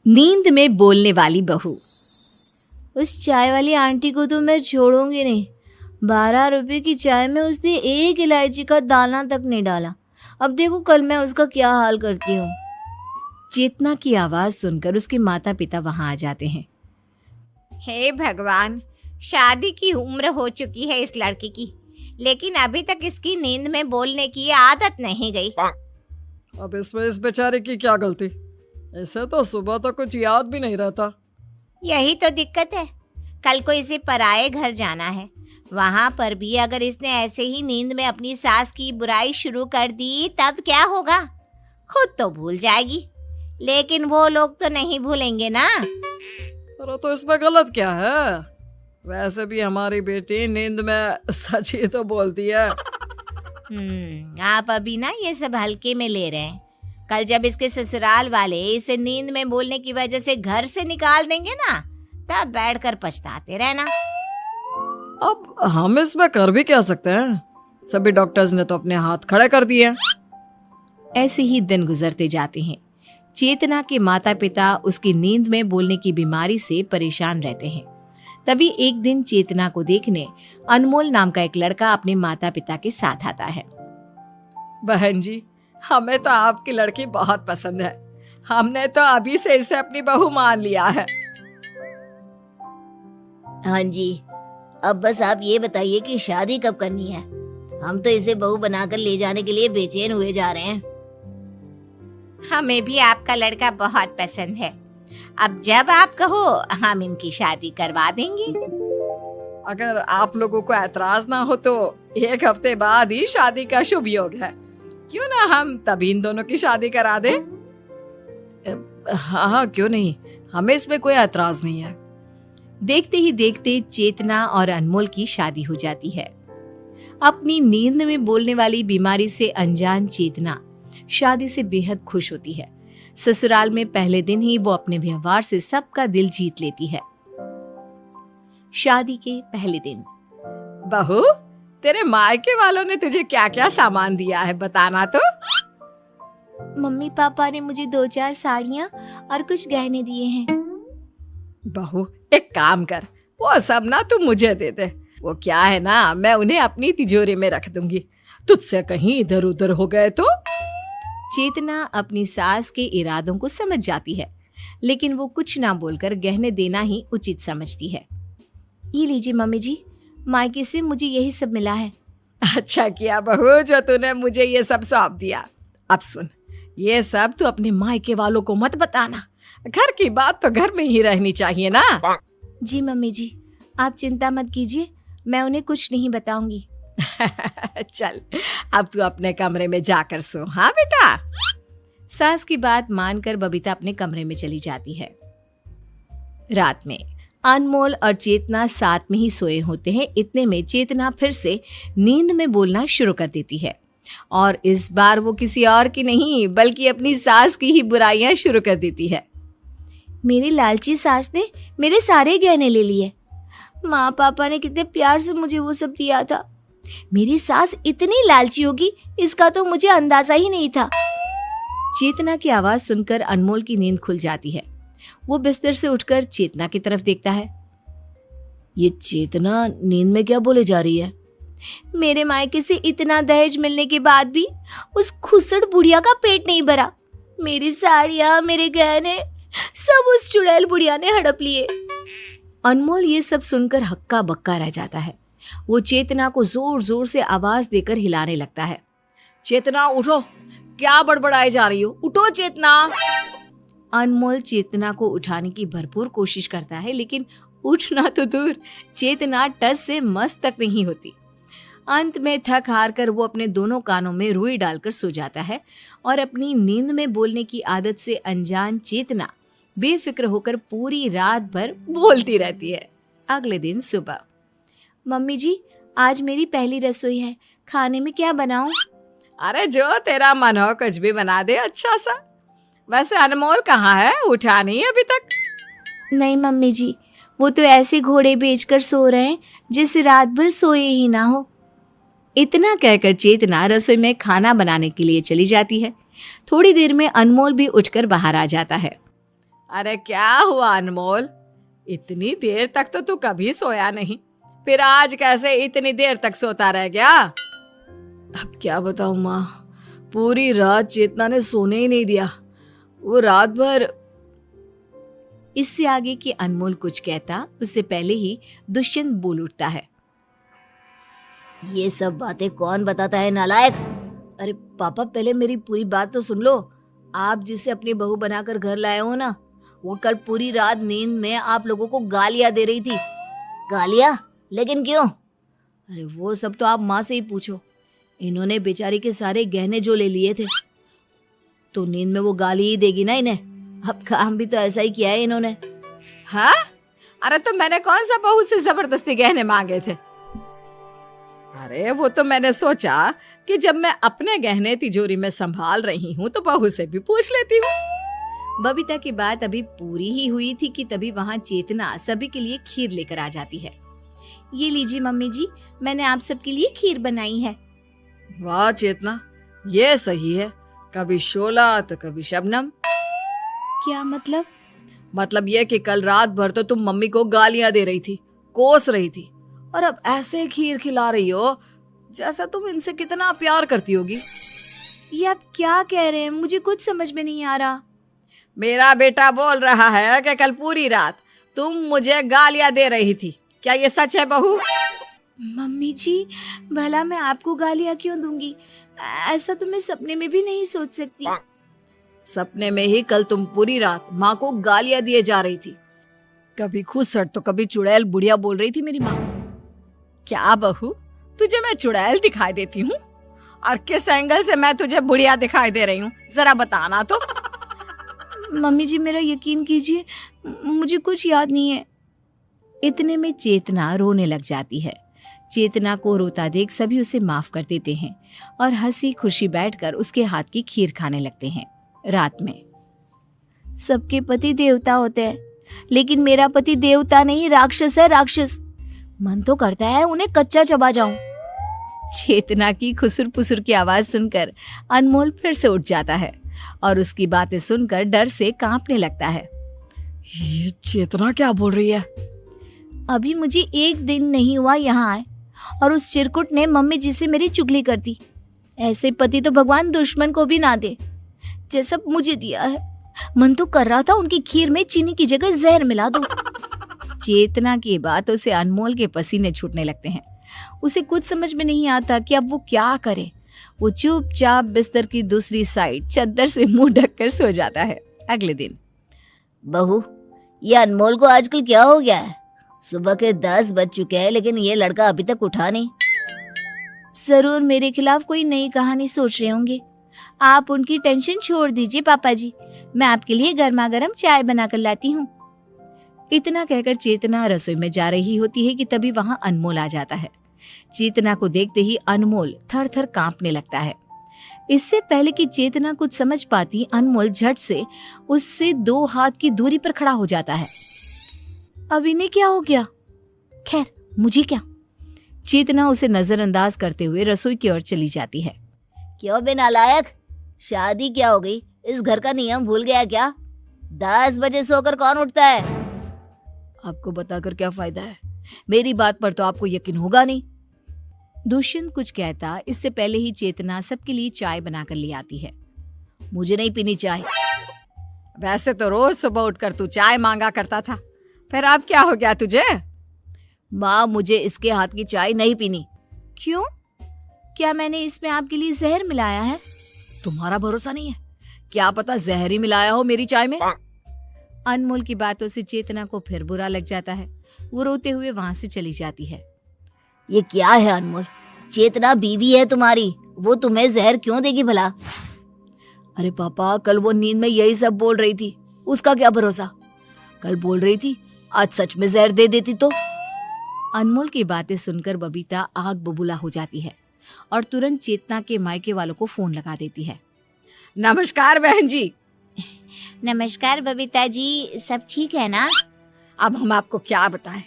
नींद में बोलने वाली बहू। उस चाय वाली आंटी को तो मैं छोड़ूंगी नहीं। 12 रुपए की चाय में उसने एक इलायची का दाना तक नहीं डाला। अब देखो कल मैं उसका क्या हाल करती हूँ। चेतना की आवाज सुनकर उसके माता पिता वहां आ जाते हैं। हे भगवान, शादी की उम्र हो चुकी है इस लड़की की, लेकिन अभी तक इसकी नींद में बोलने की आदत नहीं गई। अब इसमें इस बेचारे की क्या गलती? ऐसे तो सुबह तो कुछ याद भी नहीं रहता। यही तो दिक्कत है। कल को इसे पराये घर जाना है, वहां पर भी अगर इसने ऐसे ही नींद में अपनी सास की बुराई शुरू कर दी तब क्या होगा? खुद तो भूल जाएगी, लेकिन वो लोग तो नहीं भूलेंगे ना। अरे तो इसमें गलत क्या है? वैसे भी हमारी बेटी नींद में सच ही तो बोलती है। आप अभी ना ये सब हल्के में ले रहे हैं। कल जब इसके ससुराल वाले इसे नींद में बोलने की वजह से घर से निकाल देंगे ना, तब बैठकर पछताते रहना। अब हम इसमें कर भी क्या सकते हैं? सभी डॉक्टर्स ने तो अपने हाथ खड़े कर दिए। ऐसे ही दिन गुजरते जाते हैं। चेतना के माता पिता उसकी नींद में बोलने की बीमारी से परेशान रहते हैं। तभी एक दिन चेतना को देखने अनमोल नाम का एक लड़का अपने माता पिता के साथ आता है। बहन जी, हमें तो आपकी लड़की बहुत पसंद है। हमने तो अभी से इसे अपनी बहू मान लिया है। हाँ जी, अब बस आप ये बताइए कि शादी कब करनी है? हम तो इसे बहू बनाकर ले जाने के लिए बेचैन हुए जा रहे हैं। हमें भी आपका लड़का बहुत पसंद है। अब जब आप कहो हम इनकी शादी करवा देंगे। अगर आप लोगों को ऐतराज ना हो तो 1 हफ्ते बाद ही शादी का शुभ योग है। क्यों ना हम तभी इन दोनों की शादी करा दें? हाँ, क्यों नहीं, हमें इसमें कोई ऐतराज नहीं है। देखते ही देखते चेतना और अनमोल की शादी हो जाती है। अपनी नींद में बोलने वाली बीमारी से अनजान चेतना शादी से बेहद खुश होती है। ससुराल में पहले दिन ही वो अपने व्यवहार से सबका दिल जीत लेती है। शादी के पहले दिन। बहू, तेरे मायके वालों ने तुझे क्या क्या सामान दिया है, बताना तो। मम्मी पापा ने मुझे 2-4 साड़ियाँ और कुछ गहने दिए हैं। बहू, एक काम कर, वो सब ना तू मुझे दे दे। वो क्या है ना, मैं उन्हें अपनी तिजोरी में रख दूंगी। तुझसे कहीं इधर उधर हो गए तो। चेतना अपनी सास के इरादों को समझ जाती है, लेकिन वो कुछ ना बोलकर गहने देना ही उचित समझती है। ये लीजिए मम्मी जी, मायके से मुझे यही सब मिला है। अच्छा किया बहू जो तूने मुझे ये सब सौंप दिया। अब सुन, ये सब तू अपने मायके वालों को मत बताना। घर की बात तो घर में ही रहनी चाहिए ना। जी मम्मी जी, आप चिंता मत कीजिए, मैं उन्हें कुछ नहीं बताऊंगी। चल, अब तू अपने कमरे में जाकर सो। हाँ बेटा। सास की बात मानकर बबीता अपने कमरे में चली जाती है। रात में अनमोल और चेतना साथ में ही सोए होते हैं। इतने में चेतना फिर से नींद में बोलना शुरू कर देती है, और इस बार वो किसी और की नहीं बल्कि अपनी सास की ही बुराइयां शुरू कर देती है। मेरी लालची सास ने मेरे सारे गहने ले लिए। माँ पापा ने कितने प्यार से मुझे वो सब दिया था। मेरी सास इतनी लालची होगी, इसका तो मुझे अंदाजा ही नहीं था। चेतना की आवाज सुनकर अनमोल की नींद खुल जाती है। वो बिस्तर से उठकर चेतना की तरफ देखता है। ये चेतना नींद में क्या बोले जा रही है? मेरे मायके से इतना दहेज मिलने के बाद भी उस खुसड़ बुढ़िया का पेट नहीं भरा। मेरी साड़ियां, मेरे गहने सब उस चुड़ैल बुढ़िया ने हड़प लिए। अनमोल ये सब सुनकर हक्का बक्का रह जाता है। वो चेतना को जोर जोर से आवाज देकर हिलाने लगता है। चेतना उठो, क्या बड़बड़ाई जा रही हो? उठो चेतना। अनमोल चेतना को उठाने की भरपूर कोशिश करता है, लेकिन उठना तो दूर, चेतना टस से मस तक नहीं होती। अंत में थक हार कर वो अपने दोनों कानों में रुई डालकर सो जाता है, और अपनी नींद में बोलने की आदत से अनजान चेतना बेफिक्र होकर पूरी रात भर बोलती रहती है। अगले दिन सुबह। मम्मी जी, आज मेरी पहली रसोई है, खाने में क्या बनाऊं? अरे जो तेरा मन हो कुछ भी बना दे अच्छा सा। वैसे अनमोल कहाँ है? उठा नहीं अभी तक? नहीं मम्मी जी, वो तो ऐसे घोड़े बेचकर सो रहे हैं जैसे रात भर सोए ही ना हो। इतना कहकर चेतना रसोई में खाना बनाने के लिए चली जाती है। थोड़ी देर में अनमोल भी उठकर बाहर आ जाता है। अरे क्या हुआ अनमोल, इतनी देर तक तो तू कभी सोया नहीं, फिर आज कैसे इतनी देर तक सोता रह गया? अब क्या बताऊं माँ, पूरी रात चेतना ने सोने ही नहीं दिया। वो रात भर। इससे आगे कि अनमोल कुछ कहता उससे पहले ही दुष्यंत बोल उठता है। ये सब बातें कौन बताता है नालायक? अरे पापा, पहले मेरी पूरी बात तो सुन लो। आप जिसे अपनी बहू बनाकर घर लाए हो ना, वो कल पूरी रात नींद में आप लोगों को गालियां दे रही थी। गालियां? लेकिन क्यों? अरे वो सब तो आप माँ से ही पूछो। इन्होंने बेचारी के सारे गहने जो ले लिए थे, तो नींद में वो गाली ही देगी ना इन्हें। अब काम भी तो ऐसा ही किया है इन्होंने। हाँ? अरे तो मैंने कौन सा बहू से जबरदस्ती गहने मांगे थे? अरे वो तो मैंने सोचा कि जब मैं अपने गहने तिजोरी में संभाल रही हूँ तो बहू से भी पूछ लेती हूँ। बबीता की बात अभी पूरी ही हुई थी कि तभी वहाँ चेतना सभी के लिए खीर लेकर आ जाती है। ये लीजिए मम्मी जी, मैंने आप सबके लिए खीर बनाई है। वाह चेतना, ये सही है, कभी शोला तो कभी शबनम। क्या मतलब? मतलब ये कि कल रात भर तो तुम मम्मी को गालियां दे रही थी, कोस रही थी, और अब ऐसे खीर खिला रही हो जैसा तुम इनसे कितना प्यार करती होगी। ये आप क्या कह रहे हैं? मुझे कुछ समझ में नहीं आ रहा। मेरा बेटा बोल रहा है कि कल पूरी रात तुम मुझे गालियां दे रही थी। क्या ये सच है बहू? मम्मी जी, भला मैं आपको गालियां क्यों दूंगी? ऐसा तो मैं सपने में भी नहीं सोच सकती। सपने में ही कल तुम पूरी रात माँ को गालियां दिए जा रही थी। कभी खुसट तो कभी चुड़ैल बुढ़िया बोल रही थी मेरी माँ को। क्या बहू, तुझे मैं चुड़ैल दिखाई देती हूँ? और किस एंगल से मैं तुझे बुढ़िया दिखाई दे रही हूँ, जरा बताना तो। मम्मी जी, मेरा यकीन कीजिए, मुझे कुछ याद नहीं है। इतने में चेतना रोने लग जाती है। चेतना को रोता देख सभी उसे माफ कर देते हैं और हंसी खुशी बैठकर उसके हाथ की खीर खाने लगते हैं। रात में सबके पति देवता होते हैं, लेकिन मेरा पति देवता नहीं, राक्षस है, राक्षस। मन तो करता है उन्हें कच्चा चबा जाऊं। चेतना की खुसुर पुसुर की आवाज सुनकर अनमोल फिर से उठ जाता है और उसकी बातें सुनकर डर से कांपने लगता है। ये चेतना क्या बोल रही है? अभी मुझे एक दिन नहीं हुआ यहाँ आए और उस चिरकुट ने मम्मी जी से मेरी चुगली कर दी। ऐसे पति तो भगवान दुश्मन को भी ना दे जैसा मुझे दिया है। मन तो कर रहा था उनकी खीर में चीनी की जगह जहर मिला दूं। चेतना की बातों से अनमोल के पसीने छूटने लगते हैं। उसे कुछ समझ में नहीं आता कि अब वो क्या करे। वो चुपचाप बिस्तर की दूसरी साइड चद्दर से मुंह ढककर सो जाता है। अगले दिन, बहू, ये अनमोल को आजकल क्या हो गया है? सुबह के 10 बज चुके हैं, लेकिन ये लड़का अभी तक उठा नहीं। जरूर मेरे खिलाफ कोई नई कहानी सोच रहे होंगे। आप उनकी टेंशन छोड़ दीजिए पापा जी, मैं आपके लिए गर्मा गर्म चाय बनाकर लाती हूँ। इतना कहकर चेतना रसोई में जा रही होती है कि तभी वहां अनमोल आ जाता है। चेतना को देखते ही अनमोल थर थर कांपने लगता है। इससे पहले कि चेतना कुछ समझ पाती, अनमोल झट से उससे 2 हाथ की दूरी पर खड़ा हो जाता है। अब इन्हें क्या हो गया? खैर, मुझे क्या। चेतना उसे नजरअंदाज करते हुए रसोई की ओर चली जाती है। क्यों बे नालायक, शादी क्या हो गई? इस घर का नियम भूल गया क्या? 10 बजे सोकर कौन उठता है? आपको बताकर क्या फायदा है, मेरी बात पर तो आपको यकीन होगा नहीं। दुष्यंत कुछ कहता, इससे पहले ही चेतना सबके लिए चाय बनाकर ले आती है। मुझे नहीं पीनी चाय। वैसे तो रोज सुबह उठकर तू चाय मांगा करता था, फिर अब क्या हो गया तुझे? माँ, मुझे इसके हाथ की चाय नहीं पीनी। क्यों? क्या मैंने इसमें आपके लिए जहर मिलाया है? तुम्हारा भरोसा नहीं है? क्या पता जहर ही मिलाया हो मेरी चाय में। अनमोल की बातों से चेतना को फिर बुरा लग जाता है। वो रोते हुए वहां से चली जाती है। ये क्या है अनमोल? चेतना बीवी है तुम्हारी, वो तुम्हें जहर क्यों देगी भला? अरे पापा, कल वो नींद में यही सब बोल रही थी, उसका क्या भरोसा? कल बोल रही थी, आज सच में जहर दे देती तो। अनमोल की बातें सुनकर बबीता आग बबूला हो जाती है और तुरंत चेतना के मायके वालों को फोन लगा देती है। नमस्कार बहन जी। नमस्कार बबीता जी, सब ठीक है ना? अब हम आपको क्या बताएं,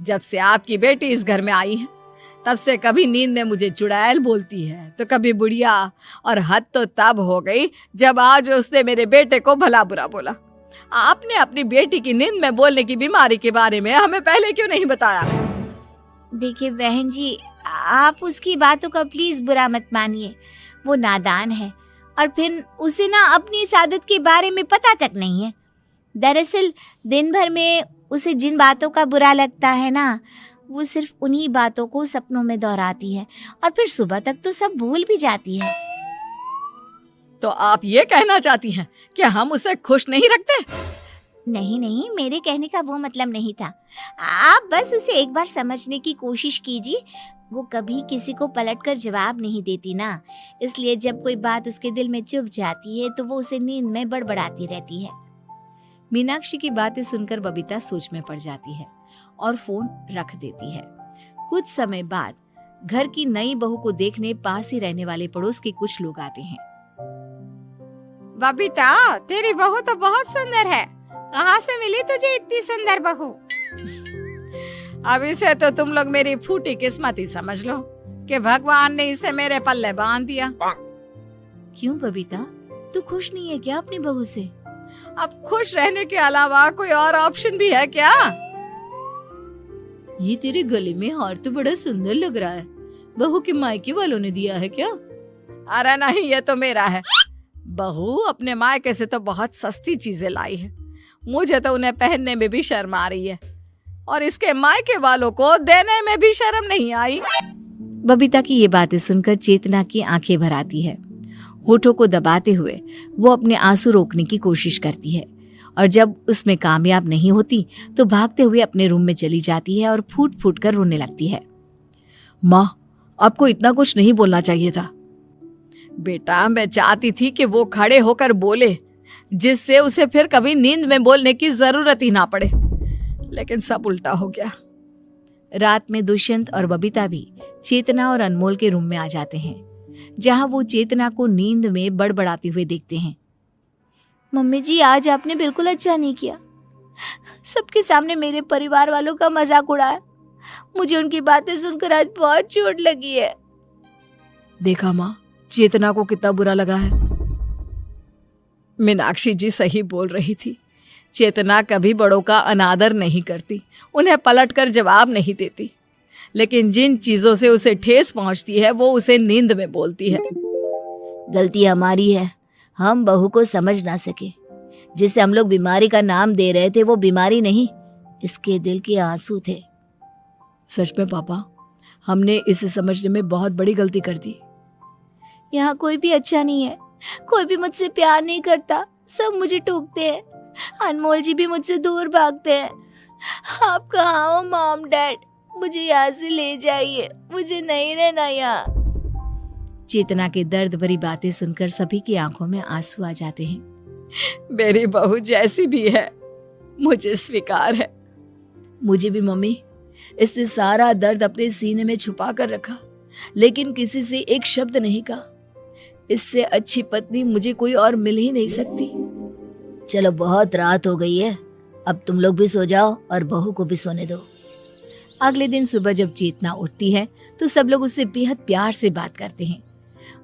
जब से आपकी बेटी इस घर में आई है तब से कभी नींद में मुझे चुड़ैल बोलती है तो कभी बुढ़िया, और हद तो तब हो गई जब आज उसने मेरे बेटे को भला बुरा बोला। आपने अपनी बेटी की नींद में बोलने की बीमारी के बारे में हमें पहले क्यों नहीं बताया? देखिए बहन जी, आप उसकी बातों का प्लीज बुरा मत मानिए। वो नादान है और फिर उसे ना अपनी इस आदत के बारे में पता तक नहीं है। दरअसल दिन भर में उसे जिन बातों का बुरा लगता है ना, वो सिर्फ उन्हीं बातों को सपनों में दोहराती है और फिर सुबह तक तो सब भूल भी जाती है। तो आप ये कहना चाहती हैं कि हम उसे खुश नहीं रखते? नहीं नहीं, मेरे कहने का वो मतलब नहीं था। आप बस उसे एक बार समझने की कोशिश कीजिए। वो कभी किसी को पलटकर जवाब नहीं देती ना, इसलिए जब कोई बात उसके दिल में चुभ जाती है तो वो उसे नींद में बड़बड़ाती रहती है। मीनाक्षी की बातें सुनकर बबीता सोच में पड़ जाती है और फोन रख देती है। कुछ समय बाद घर की नई बहू को देखने पास ही रहने वाले पड़ोस के कुछ लोग आते हैं। बबीता, तेरी बहू तो बहुत सुंदर है। कहाँ से मिली तुझे इतनी सुंदर बहू? अब इसे तो तुम लोग मेरी फूटी किस्मत ही समझ लो कि भगवान ने इसे मेरे पल्ले बांध दिया। क्यों बबीता, तू खुश नहीं है क्या अपनी बहू से? अब खुश रहने के अलावा कोई और ऑप्शन भी है क्या? ये तेरे गले में हार तो बड़ा सुंदर लग रहा है। बहू के मायके वालों ने दिया है क्या? अरे नहीं, ये तो मेरा है। बहू अपने मायके से तो बहुत सस्ती चीजें लाई है। मुझे तो उन्हें पहनने में भी शर्म आ रही है और इसके मायके वालों को देने में भी शर्म नहीं आई। बबीता की ये बातें सुनकर चेतना की आंखें भर आती है। होठों को दबाते हुए वो अपने आंसू रोकने की कोशिश करती है और जब उसमें कामयाब नहीं होती तो भागते हुए अपने रूम में चली जाती है और फूट फूट कर रोने लगती है। माँ, आपको इतना कुछ नहीं बोलना चाहिए था। बेटा, मैं चाहती थी कि वो खड़े होकर बोले, जिससे उसे फिर कभी नींद में बोलने की जरूरत ही ना पड़े, लेकिन सब उल्टा हो गया। रात में दुष्यंत और बबीता भी चेतना और अनमोल के रूम में आ जाते हैं, जहां वो चेतना को नींद में बड़बड़ाते हुए देखते हैं। मम्मी जी, आज आपने बिल्कुल अच्छा नहीं किया। सबके सामने मेरे परिवार वालों का मजाक उड़ाया। मुझे उनकी बातें सुनकर आज बहुत चोट लगी है। देखा माँ, चेतना को कितना बुरा लगा है। मीनाक्षी जी सही बोल रही थी। चेतना कभी बड़ों का अनादर नहीं करती, उन्हें पलटकर जवाब नहीं देती, लेकिन जिन चीजों से उसे ठेस पहुंचती है वो उसे नींद में बोलती है। गलती हमारी है, हम बहू को समझ ना सके। जिसे हम लोग बीमारी का नाम दे रहे थे वो बीमारी नहीं, इसके दिल के आंसू थे। सच में पापा, हमने इसे समझने में बहुत बड़ी गलती कर दी। यहाँ कोई भी अच्छा नहीं है, कोई भी मुझसे प्यार नहीं करता, सब मुझे टोकते हैं। अनमोल जी भी मुझसे दूर भागते हैं। आप कहाँ हो मॉम डैड? मुझे यहाँ से ले जाइए, मुझे नहीं रहना यहाँ। चेतना के दर्द भरी बातें सुनकर सभी की आंखों में आंसू आ जाते हैं। मेरी बहू जैसी भी है, मुझे स्वीकार है। मुझे भी मम्मी। इसने सारा दर्द अपने सीने में छुपा कर रखा, लेकिन किसी से एक शब्द नहीं कहा। इससे अच्छी पत्नी मुझे कोई और मिल ही नहीं सकती। चलो, बहुत रात हो गई है, अब तुम लोग भी सो जाओ और बहू को भी सोने दो। अगले दिन सुबह जब चेतना उठती है तो सब लोग उससे बेहद प्यार से बात करते हैं,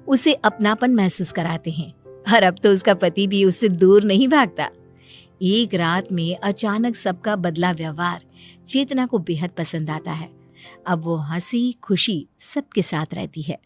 उसे अपनापन महसूस कराते हैं और अब तो उसका पति भी उससे दूर नहीं भागता। एक रात में अचानक सबका बदला व्यवहार चेतना को बेहद पसंद आता है। अब वो हंसी खुशी सबके साथ रहती है।